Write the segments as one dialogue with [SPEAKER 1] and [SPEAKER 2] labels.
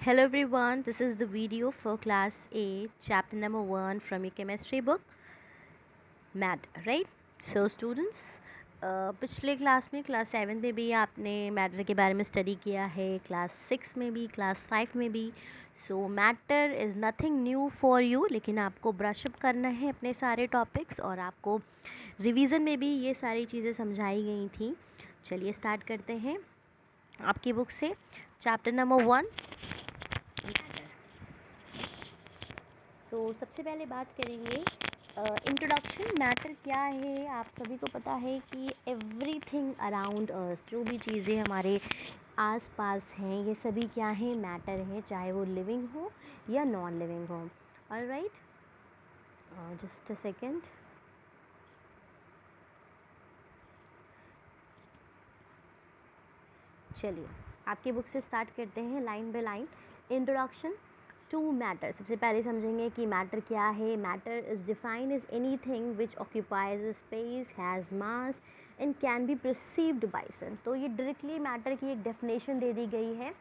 [SPEAKER 1] Hello everyone, this is the video for class 8, chapter number 1 from your chemistry book, matter, right? So students, पिछले class में class 7 में भी आपने matter के बारे में स्टडी किया है, क्लास 6 में भी, क्लास 5 में भी. सो matter is nothing new for you, लेकिन आपको ब्रशअप करना है अपने सारे टॉपिक्स और आपको रिवीजन में भी ये सारी चीज़ें समझाई गई थी. चलिए स्टार्ट करते हैं आपकी बुक से. Chapter number 1. तो सबसे पहले बात करेंगे इंट्रोडक्शन. मैटर क्या है, आप सभी को पता है कि एवरीथिंग अराउंड अर्थ, जो भी चीज़ें हमारे आस पास हैं, ये सभी क्या हैं, मैटर हैं, चाहे वो लिविंग हो या नॉन लिविंग हो. Alright, just a second. चलिए आपकी बुक से स्टार्ट करते हैं line by line. Introduction to matter. सबसे पहले समझेंगे कि मैटर क्या है. Matter is defined as anything which occupies space, has mass and can be perceived by sense. तो ये डायरेक्टली मैटर की एक डेफिनेशन दे दी गई है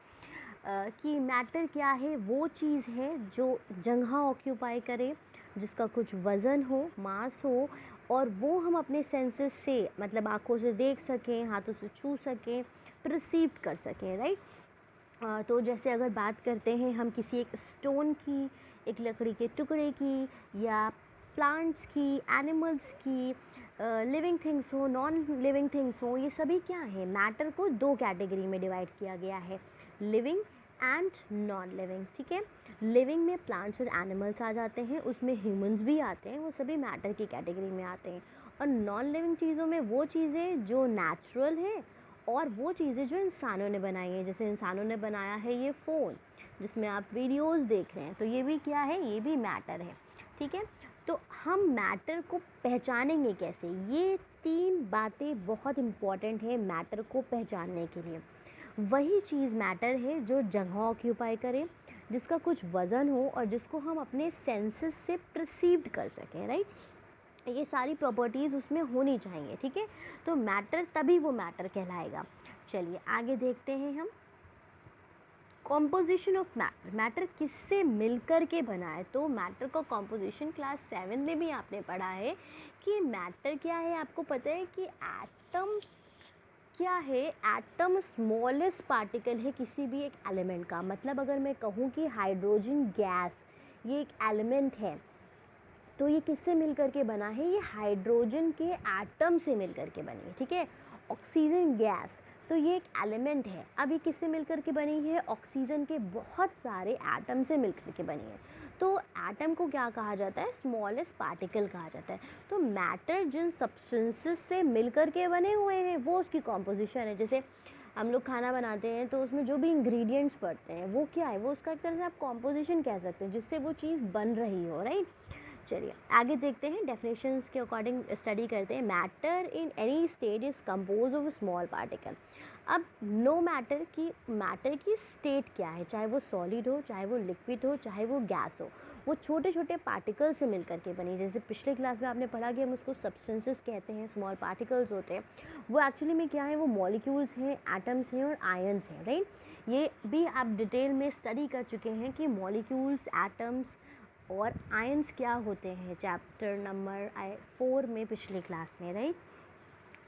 [SPEAKER 1] कि मैटर क्या है. वो चीज़ है जो जगह ऑक्यूपाई करे, जिसका कुछ वज़न हो, मास हो, और वो हम अपने सेंसेस से, मतलब आँखों से देख सकें, हाथों से छू सकें, परसीव कर सकें. राइट. तो जैसे अगर बात करते हैं हम किसी एक स्टोन की, एक लकड़ी के टुकड़े की, या प्लांट्स की, एनिमल्स की, लिविंग थिंग्स हो, नॉन लिविंग थिंग्स हो, ये सभी क्या है, मैटर को दो कैटेगरी में डिवाइड किया गया है, लिविंग एंड नॉन लिविंग. ठीक है. लिविंग में प्लांट्स और एनिमल्स आ जाते हैं, उसमें ह्यूमंस भी आते हैं, वो सभी मैटर की कैटेगरी में आते हैं. और नॉन लिविंग चीज़ों में वो चीज़ें जो नेचुरल है और वो चीज़ें जो इंसानों ने बनाई हैं. जैसे इंसानों ने बनाया है ये फ़ोन जिसमें आप वीडियोस देख रहे हैं, तो ये भी क्या है, ये भी मैटर है. ठीक है. तो हम मैटर को पहचानेंगे कैसे, ये तीन बातें बहुत इम्पॉर्टेंट है मैटर को पहचानने के लिए. वही चीज़ मैटर है जो जगह ऑक्यूपाई करे, जिसका कुछ वज़न हो और जिसको हम अपने सेंसेस से परसीव्ड कर सकें. राइट. ये सारी प्रॉपर्टीज़ उसमें होनी चाहिए. ठीक है. तो मैटर, तभी वो मैटर कहलाएगा. चलिए आगे देखते हैं हम. Composition of matter. मैटर किससे मिलकर के बना है. तो मैटर का कॉम्पोजिशन क्लास 7 में भी आपने पढ़ा है कि मैटर क्या है. आपको पता है कि एटम क्या है. एटम स्मॉलेस्ट पार्टिकल है किसी भी एक एलिमेंट का. मतलब अगर मैं कहूँ कि हाइड्रोजन गैस ये एक एलिमेंट है, तो ये किससे मिलकर के बना है, ये हाइड्रोजन के एटम से मिलकर के बनी है. ठीक है. ऑक्सीजन गैस, तो ये एक एलिमेंट है. अब ये किससे मिलकर के बनी है, ऑक्सीजन के बहुत सारे एटम से मिलकर के बनी है. तो एटम को क्या कहा जाता है, स्मॉलेस्ट पार्टिकल कहा जाता है. तो मैटर जिन सब्सटेंसेस से मिलकर के बने हुए हैं वो उसकी कॉम्पोजिशन है. जैसे हम लोग खाना बनाते हैं तो उसमें जो भी इंग्रेडिएंट्स पड़ते हैं वो क्या है, वो उसका एक तरह से आप कॉम्पोजिशन कह सकते हैं, जिससे वो चीज़ बन रही हो. राइट. चलिए आगे देखते हैं, डेफिनेशंस के अकॉर्डिंग स्टडी करते हैं. Matter in any state is compose of small particle. अब नो मैटर की स्टेट क्या है, चाहे वो सॉलिड हो, चाहे वो लिक्विड हो, चाहे वो गैस हो, वो छोटे छोटे पार्टिकल से मिलकर के बनी. जैसे पिछले क्लास में आपने पढ़ा कि हम उसको सब्सटेंसेस कहते हैं, स्मॉल पार्टिकल्स होते हैं. वो एक्चुअली में क्या है, वो मॉलिक्यूल्स हैं, एटम्स हैं और आयन्स हैं. राइट. ये भी आप डिटेल में स्टडी कर चुके हैं कि मॉलिक्यूल्स, एटम्स और आयंस क्या होते हैं, चैप्टर नंबर 4 में पिछली क्लास में. राइट.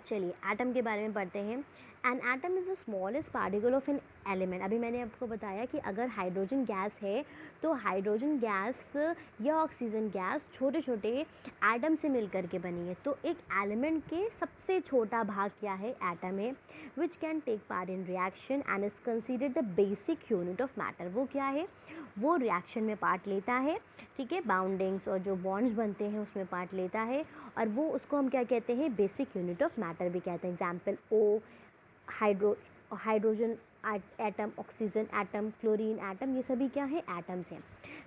[SPEAKER 1] चलिए एटम के बारे में पढ़ते हैं. An atom is the smallest particle of an element. अभी मैंने आपको बताया कि अगर हाइड्रोजन गैस है तो हाइड्रोजन गैस या ऑक्सीजन गैस छोटे छोटे एटम से मिलकर के बनी है. तो एक एलिमेंट के सबसे छोटा भाग क्या है, एटम है, which can take part in reaction and is considered the basic unit of matter. वो क्या है, वो रिएक्शन में पार्ट लेता है. ठीक है. बाउंडिंग्स और जो बॉन्ड्स बनते हैं उसमें पार्ट लेता है, और वो उसको हम क्या कहते हैं, बेसिक यूनिट ऑफ मैटर भी कहते हैं. Example of, hydrogen atom, oxygen atom, chlorine atom, ये सभी क्या है, एटम्स हैं.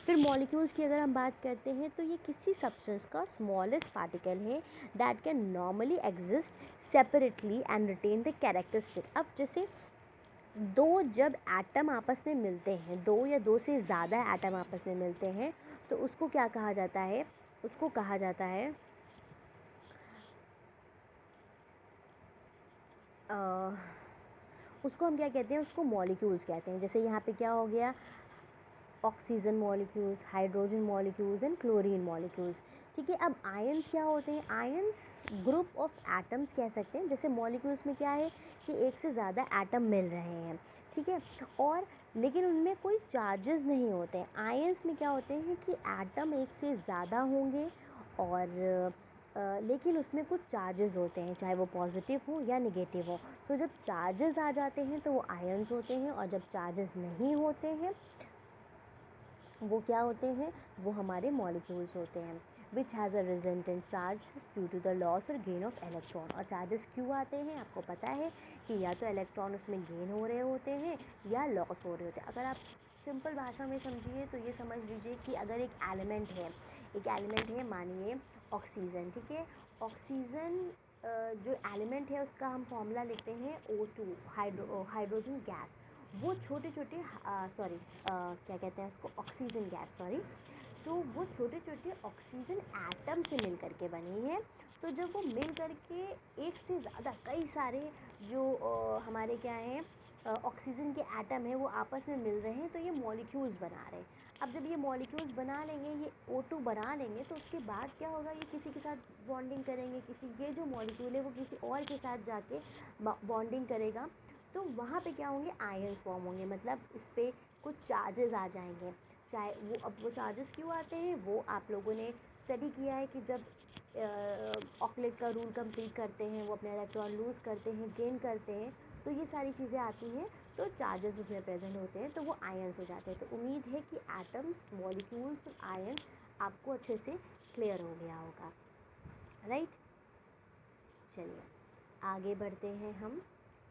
[SPEAKER 1] फिर मॉलिक्यूल्स की अगर हम बात करते हैं तो ये किसी सब्सटेंस का स्मॉलेस्ट पार्टिकल है that can normally exist separately and retain the characteristic. अब जैसे जब एटम आपस में मिलते हैं, दो या दो से ज़्यादा एटम आपस में मिलते हैं, तो उसको क्या कहा जाता है, उसको कहा जाता है उसको हम क्या कहते हैं, उसको मॉलिक्यूल्स कहते हैं. जैसे यहाँ पे क्या हो गया, oxygen molecules, hydrogen molecules and chlorine molecules. ठीक है, अब आयंस क्या होते हैं? आयंस ग्रुप ऑफ एटम्स कह सकते हैं। जैसे मॉलिक्यूल्स में क्या है कि एक से ज़्यादा एटम मिल रहे हैं, ठीक है, और लेकिन उनमें कोई चार्जेस नहीं होते हैं। आयंस में क्या होते हैं कि एटम एक से ज़्यादा होंगे और लेकिन उसमें कुछ चार्जेस होते हैं, चाहे वो पॉजिटिव हो या नेगेटिव हो। तो जब चार्जेस आ जाते हैं तो वो आयंस होते हैं, और जब चार्जेस नहीं होते हैं वो क्या होते हैं? वो हमारे मॉलिक्यूल्स होते हैं। Which has a resultant charge due to the loss और गेन ऑफ इलेक्ट्रॉन। और चार्जेस क्यों आते हैं? आपको पता है कि या तो इलेक्ट्रॉन उसमें गेन हो रहे होते हैं या लॉस हो रहे होते हैं। अगर आप सिंपल भाषा में समझिए तो ये समझ लीजिए कि अगर एक एलिमेंट है, मानिए ऑक्सीजन, ठीक है। ऑक्सीजन जो एलिमेंट है उसका हम फॉर्मूला लिखते हैं O2, हाइड्रोजन गैस। वो छोटे छोटे क्या कहते हैं उसको, ऑक्सीजन गैस, सॉरी। तो वो छोटे छोटे ऑक्सीजन एटम से मिल करके बनी है। तो जब वो मिल करके एक से ज़्यादा कई सारे जो हमारे क्या हैं ऑक्सीजन के एटम है वो आपस में मिल रहे हैं, तो ये मॉलिक्यूल्स बना रहे हैं। अब जब ये मॉलिक्यूल्स बना लेंगे, ये O2 बना लेंगे, तो उसके बाद क्या होगा? ये किसी के साथ बॉन्डिंग करेंगे, ये जो मॉलिक्यूल है वो किसी और के साथ जाके बॉन्डिंग करेगा। तो वहाँ पे क्या होंगे? आयंस फॉर्म होंगे, मतलब इस पर कुछ चार्जेस आ जाएंगे। चाहे वो, अब वो चार्जेस क्यों आते हैं वो आप लोगों ने स्टडी किया है कि जब ऑकलेट का रूल कंप्लीट करते हैं, वो अपने इलेक्ट्रॉन लूज़ करते हैं, गेन करते हैं, तो ये सारी चीज़ें आती हैं, तो चार्जेस उसमें प्रेजेंट होते हैं, तो वो आयंस हो जाते हैं। तो उम्मीद है कि एटम्स, मॉलिक्यूल्स और आयन आपको अच्छे से क्लियर हो गया होगा, राइट। चलिए आगे बढ़ते हैं हम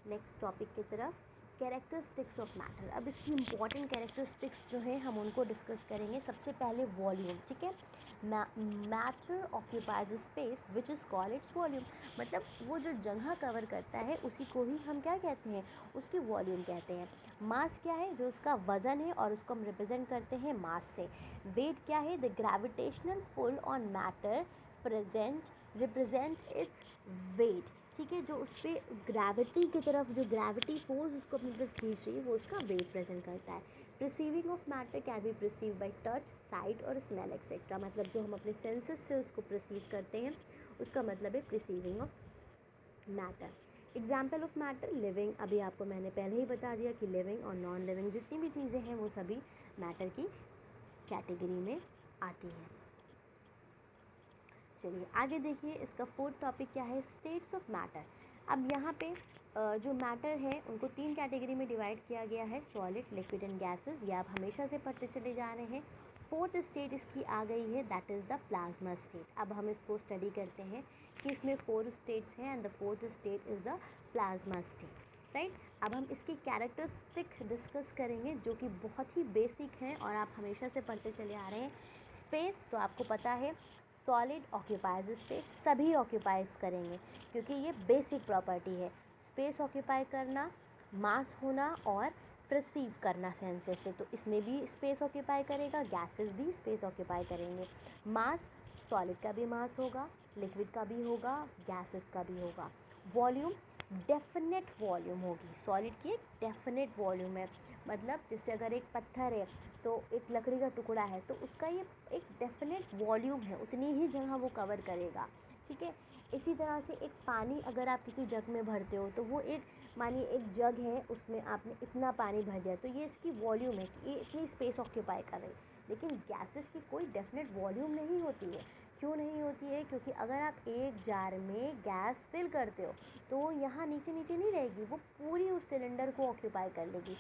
[SPEAKER 1] नेक्स्ट टॉपिक की तरफ, कैरेक्टरिस्टिक्स ऑफ मैटर। अब इसकी इंपॉर्टेंट कैरेक्टरिस्टिक्स जो है हम उनको डिस्कस करेंगे। सबसे पहले वॉल्यूम, ठीक है। Matter occupies space which is called its volume. मतलब वो जो जगह कवर करता है उसी को ही हम क्या कहते हैं? उसकी वॉल्यूम कहते हैं। मास क्या है? जो उसका वज़न है, और उसको हम रिप्रेजेंट करते हैं मास से। वेट क्या है? The gravitational pull on matter represent its weight, ठीक है। जो उस पर ग्रेविटी की तरफ, जो ग्रेविटी फोर्स उसको अपनी तरफ खींच रही है, वो उसका वेट प्रेजेंट करता है। Receiving of matter can be perceive by touch, sight और स्मेल एक्सेट्रा। मतलब जो हम अपने सेंसेस से उसको परसीव करते हैं उसका मतलब है receiving of matter. Example of matter, living. अभी आपको मैंने पहले ही बता दिया कि लिविंग और नॉन लिविंग जितनी भी चीज़ें हैं वो सभी मैटर की कैटेगरी में आती हैं। चलिए आगे देखिए, इसका फोर्थ टॉपिक क्या है? States of matter. अब यहाँ पे जो मैटर है उनको 3 कैटेगरी में डिवाइड किया गया है, सॉलिड, लिक्विड एंड गैसेस। ये आप हमेशा से पढ़ते चले जा रहे हैं। फोर्थ स्टेट इसकी आ गई है, that is the plasma state. अब हम इसको स्टडी करते हैं कि इसमें 4 स्टेट्स हैं and the fourth state is the plasma state, right. अब हम इसकी कैरेक्टरिस्टिक डिस्कस करेंगे जो कि बहुत ही बेसिक हैं और आप हमेशा से पढ़ते चले आ रहे हैं। स्पेस तो आपको पता है, सॉलिड ऑक्यूपाइज स्पेस, सभी ऑक्यूपाइज करेंगे क्योंकि ये बेसिक प्रॉपर्टी है। स्पेस ऑक्यूपाई करना, मास होना और परसीव करना सेंसेस से, तो इसमें भी स्पेस ऑक्यूपाई करेगा, गैसेस भी स्पेस ऑक्यूपाई करेंगे। मास, सॉलिड का भी मास होगा, लिक्विड का भी होगा, गैसेस का भी होगा। वॉल्यूम, डेफिनेट वॉल्यूम होगी, सॉलिड की एक डेफिनेट वॉल्यूम है। मतलब जैसे अगर एक पत्थर है तो एक लकड़ी का टुकड़ा है तो उसका ये एक डेफिनेट वॉल्यूम है, उतनी ही जगह वो कवर करेगा, ठीक है। इसी तरह से एक पानी अगर आप किसी जग में भरते हो तो वो एक, मानिए एक जग है उसमें आपने इतना पानी भर दिया तो ये इसकी वॉल्यूम है कि ये इतनी स्पेस ऑक्यूपाई कर रही। लेकिन गैसेस की कोई डेफिनेट वॉल्यूम नहीं होती है। क्यों नहीं होती है? क्योंकि अगर आप एक जार में गैस फिल करते हो तो यहाँ नीचे नीचे नहीं रहेगी, वो पूरी उस सिलेंडर को ऑक्यूपाई कर लेगी।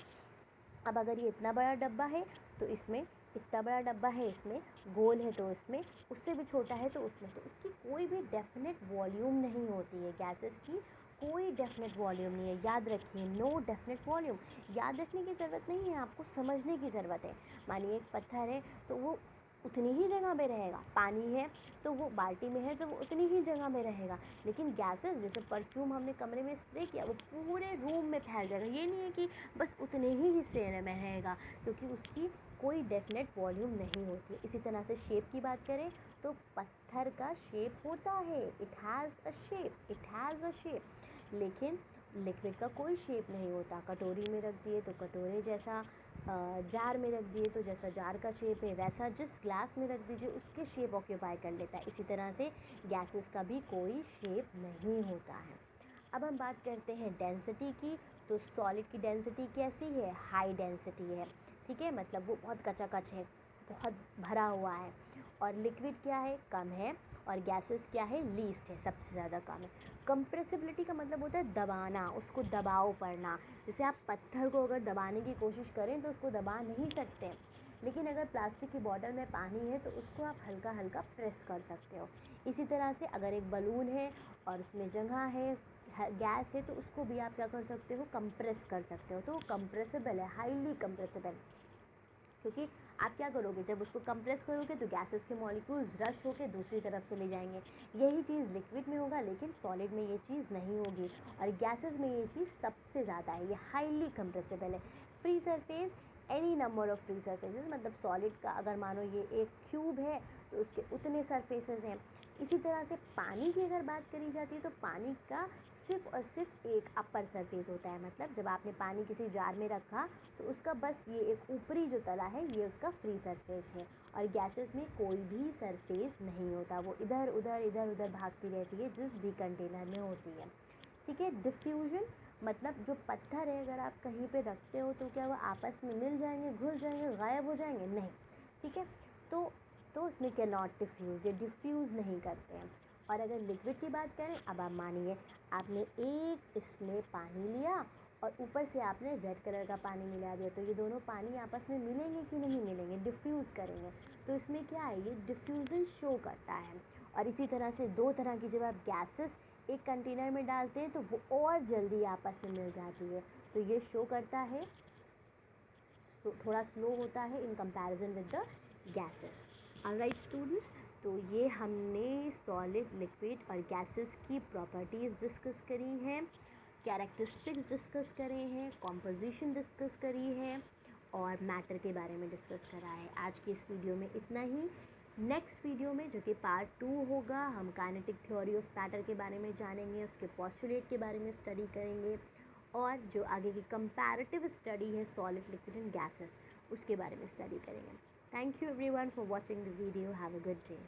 [SPEAKER 1] अब अगर ये इतना बड़ा डब्बा है तो इसमें, इतना बड़ा डब्बा है इसमें, गोल है तो इसमें, उससे भी छोटा है तो उसमें, तो इसकी कोई भी डेफिनेट वॉल्यूम नहीं होती है। गैसेस की कोई डेफिनेट वॉल्यूम नहीं है, याद रखिए, नो डेफिनेट वॉल्यूम। याद रखने की ज़रूरत नहीं है, आपको समझने की ज़रूरत है। मानिए एक पत्थर है तो वो उतनी ही जगह में रहेगा, पानी है तो वो बाल्टी में है तो वो उतनी ही जगह में रहेगा। लेकिन गैसेस, जैसे परफ्यूम हमने कमरे में स्प्रे किया वो पूरे रूम में फैल जाएगा, ये नहीं है कि बस उतने ही हिस्से में रहेगा, क्योंकि उसकी कोई डेफिनेट वॉल्यूम नहीं होती। इसी तरह से शेप की बात करें तो पत्थर का शेप होता है, इट हैज़ अ शेप, लेकिन लिक्विड का कोई शेप नहीं होता। कटोरी में रख दिए तो कटोरे जैसा जार में रख दिए तो जैसा जार का शेप है वैसा जिस ग्लास में रख दीजिए उसके शेप ऑक्यूपाई कर लेता है। इसी तरह से गैसेस का भी कोई शेप नहीं होता है। अब हम बात करते हैं डेंसिटी की। तो सॉलिड की डेंसिटी कैसी है? हाई डेंसिटी है, ठीक है, मतलब वो बहुत कचाकच है, बहुत भरा हुआ है। और लिक्विड क्या है? कम है। और गैसेस क्या है? लीस्ट है, सबसे ज़्यादा कम है। कंप्रेसिबिलिटी का मतलब होता है दबाना, उसको दबाव पड़ना। जैसे आप पत्थर को अगर दबाने की कोशिश करें तो उसको दबा नहीं सकते, लेकिन अगर प्लास्टिक की बॉटल में पानी है तो उसको आप हल्का हल्का प्रेस कर सकते हो। इसी तरह से अगर एक बलून है और उसमें जगह है, गैस है, तो उसको भी आप क्या कर सकते हो? कंप्रेस कर सकते हो। तो वो कंप्रेसिबल है, हाईली कंप्रेसिबल। क्योंकि आप क्या करोगे, जब उसको कंप्रेस करोगे तो गैसेस के मॉलिक्यूल्स रश होकर दूसरी तरफ चले जाएंगे। यही चीज़ लिक्विड में होगा, लेकिन सॉलिड में ये चीज़ नहीं होगी। और गैसेस में ये चीज़ सबसे ज़्यादा है, ये हाईली कंप्रेसिबल है। Free surface, any number of free surfaces, मतलब सॉलिड का अगर मानो ये एक क्यूब है तो उसके उतने सरफेसेस हैं। इसी तरह से पानी की अगर बात करी जाती है तो पानी का सिर्फ और सिर्फ एक अपर सरफेस होता है। मतलब जब आपने पानी किसी जार में रखा तो उसका बस ये एक ऊपरी जो तला है ये उसका फ्री सरफेस है। और गैसेस में कोई भी सरफेस नहीं होता, वो इधर उधर भागती रहती है जिस भी कंटेनर में होती है, ठीक है। डिफ्यूजन मतलब जो पत्थर है अगर आप कहीं पे रखते हो तो क्या वो आपस में मिल जाएंगे, घुल जाएंगे, गायब हो जाएंगे? नहीं, ठीक है। तो उसमें कैन नॉट डिफ्यूज़, ये डिफ्यूज़ नहीं करते हैं। और अगर लिक्विड की बात करें, अब आप मानिए आपने एक इसमें पानी लिया और ऊपर से आपने रेड कलर का पानी मिला दिया, तो ये दोनों पानी आपस में मिलेंगे कि नहीं मिलेंगे? डिफ्यूज़ करेंगे। तो इसमें क्या है? ये डिफ्यूज़न शो करता है। और इसी तरह से दो तरह की जब आप गैसेस एक कंटेनर में डालते हैं तो वो और जल्दी आपस में मिल जाती है, तो ये शो करता है, थोड़ा स्लो होता है in comparison with the gases. Alright students, तो ये हमने सॉलिड, लिक्विड और गैसेस की प्रॉपर्टीज़ डिस्कस करी हैं, कैरेक्टरिस्टिक्स डिस्कस करे हैं, कॉम्पोजिशन डिस्कस करी है और मैटर के बारे में डिस्कस करा है। आज की इस वीडियो में इतना ही। नेक्स्ट वीडियो में जो कि पार्ट 2 होगा, हम काइनेटिक थ्योरी ऑफ मैटर के बारे में जानेंगे, उसके पोस्टुलेट के बारे में स्टडी करेंगे और जो आगे की कंपैरेटिव स्टडी है सॉलिड, लिक्विड एंड गैसेस, उसके बारे में स्टडी करेंगे। Thank you everyone for watching the video. Have a good day.